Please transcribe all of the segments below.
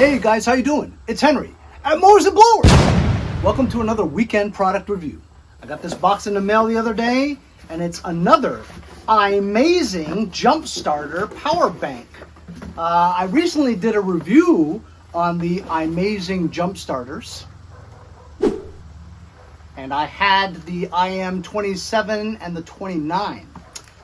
Hey guys, how you doing? It's Henry at Mowers and Blowers. Welcome to another weekend product review. I got this box in the mail the other day, and it's another IMAZING Jumpstarter power bank. I recently did a review on the IMAZING Jumpstarters, and I had the IM27 and the 29,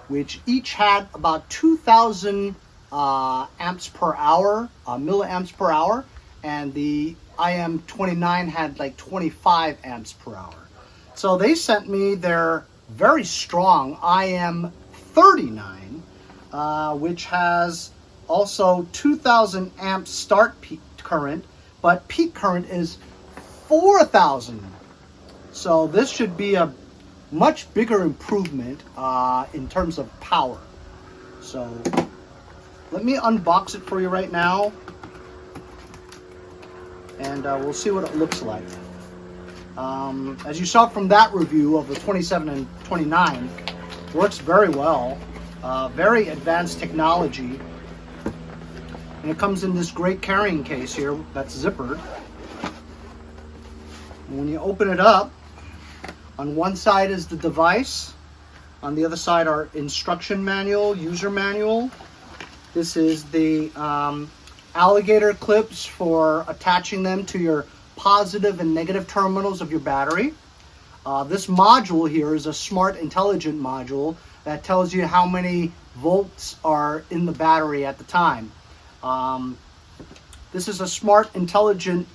which each had about 2,000 amps per hour, milliamps per hour, and the IM29 had like 25 amps per hour. So they sent me their very strong IM39, which has also 2,000 amp start peak current, but peak current is 4,000. So this should be a much bigger improvement in terms of power. So let me unbox it for you right now, and we'll see what it looks like. As you saw from that review of the 27 and 29, works very well. Very advanced technology. And it comes in this great carrying case here that's zippered. And when you open it up, on one side is the device. On the other side are instruction manual, user manual. This is the alligator clips for attaching them to your positive and negative terminals of your battery. This module here is a smart intelligent module that tells you how many volts are in the battery at the time. This is a smart intelligent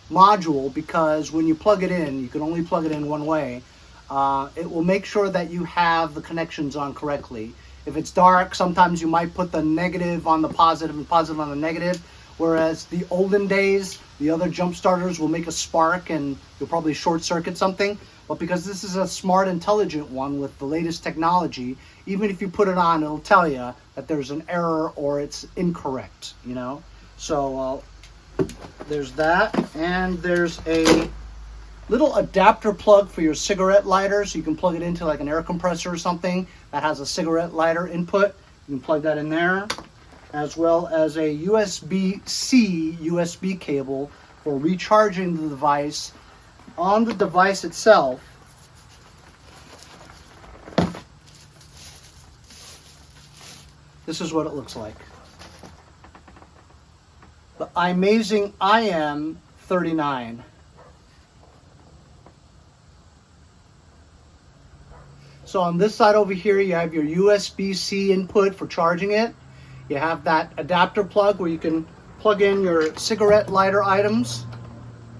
module because when you plug it in, you can only plug it in one way. It will make sure that you have the connections on correctly. If it's dark, sometimes you might put the negative on the positive and positive on the negative, whereas the olden days, the other jump starters will make a spark and you'll probably short circuit something. But because this is a smart intelligent one with the latest technology, even if you put it on, it'll tell you that there's an error or it's incorrect, you know. So there's that, and there's a little adapter plug for your cigarette lighter, so you can plug it into like an air compressor or something that has a cigarette lighter input. You can plug that in there, as well as a USB-C USB cable for recharging the device on the device itself. This is what it looks like. The IMAZING IM39. So on this side over here, you have your USB-C input for charging it. You have that adapter plug where you can plug in your cigarette lighter items,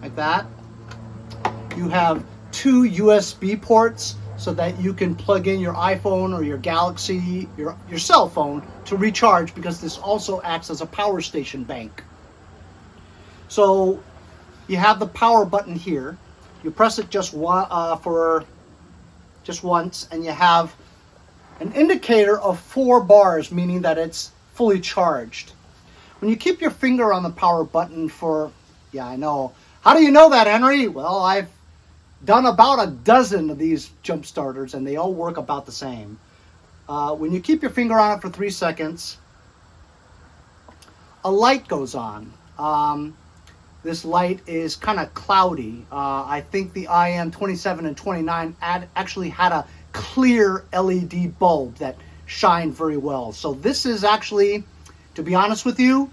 like that. You have two USB ports so that you can plug in your iPhone or your Galaxy, your cell phone to recharge, because this also acts as a power station bank. So you have the power button here. You press it just once, and you have an indicator of 4 bars, meaning that it's fully charged. When you keep your finger on the power button for, yeah, I know. How do you know that, Henry? Well, I've done about a dozen of these jump starters, and they all work about the same. When you keep your finger on it for 3 seconds, a light goes on. This light is kind of cloudy. I think the IM27 and 29 actually had a clear LED bulb that shined very well. So this is actually, to be honest with you,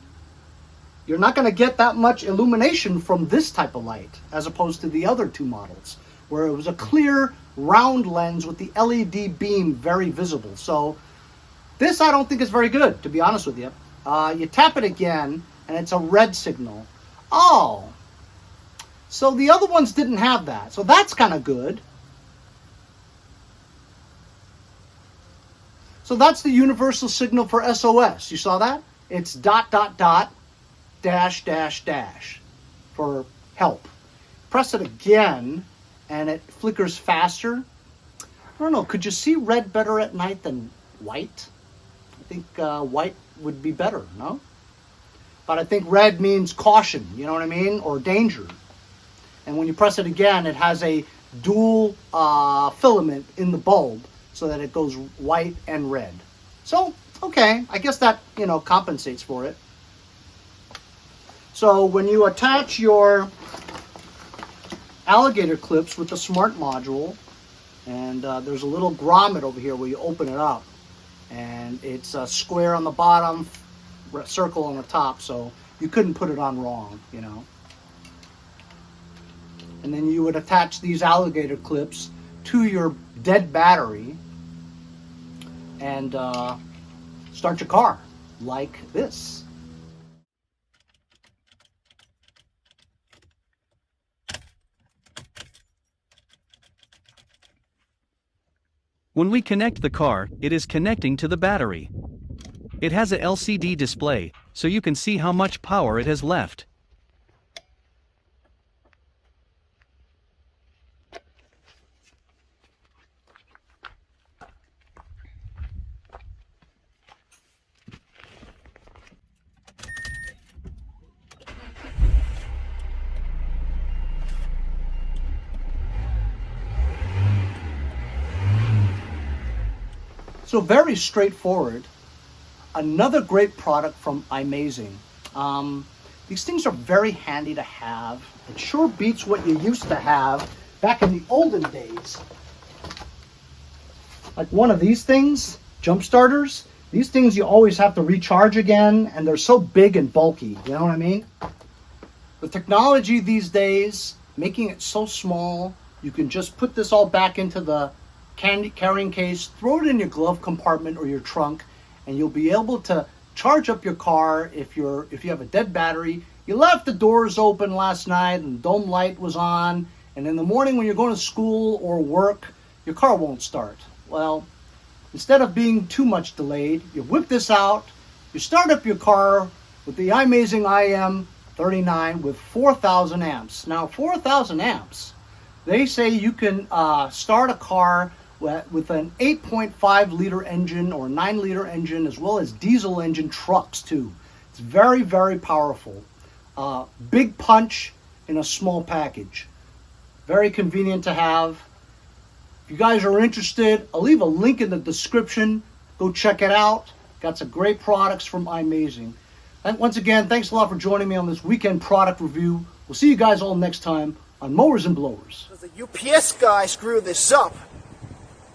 you're not going to get that much illumination from this type of light as opposed to the other two models, where it was a clear round lens with the LED beam very visible. So this I don't think is very good, to be honest with you. You tap it again and it's a red signal. Oh, so the other ones didn't have that. So that's kind of good. So that's the universal signal for SOS. You saw that? It's ... for help. Press it again and it flickers faster. I don't know, could you see red better at night than white? I think white would be better, no? But I think red means caution, you know what I mean? Or danger. And when you press it again, it has a dual filament in the bulb so that it goes white and red. So, okay, I guess that, compensates for it. So when you attach your alligator clips with the smart module, and there's a little grommet over here where you open it up, and it's a square on the bottom, circle on the top, so you couldn't put it on wrong, you know. And then you would attach these alligator clips to your dead battery and start your car like this. When we connect the car, it is connecting to the battery. It has a LCD display, so you can see how much power it has left. So very straightforward. Another great product from IMAZING. These things are very handy to have. It sure beats what you used to have back in the olden days. Like one of these things, jump starters. These things you always have to recharge again, and they're so big and bulky, you know what I mean? The technology these days, making it so small, you can just put this all back into the carrying case, throw it in your glove compartment or your trunk, and you'll be able to charge up your car if you have a dead battery. You left the doors open last night and the dome light was on, and in the morning when you're going to school or work, your car won't start. Well, instead of being too much delayed, you whip this out, you start up your car with the IMAZING IM39 with 4,000 amps. Now 4,000 amps, they say you can start a car with an 8.5 liter engine or 9 liter engine, as well as diesel engine trucks too. It's very, very powerful. Big punch in a small package. Very convenient to have. If you guys are interested, I'll leave a link in the description. Go check it out. Got some great products from IMAZING. And once again, thanks a lot for joining me on this weekend product review. We'll see you guys all next time on Mowers and Blowers. The UPS guy screwed this up.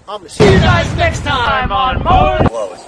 I'm See you guys next time on Mowers.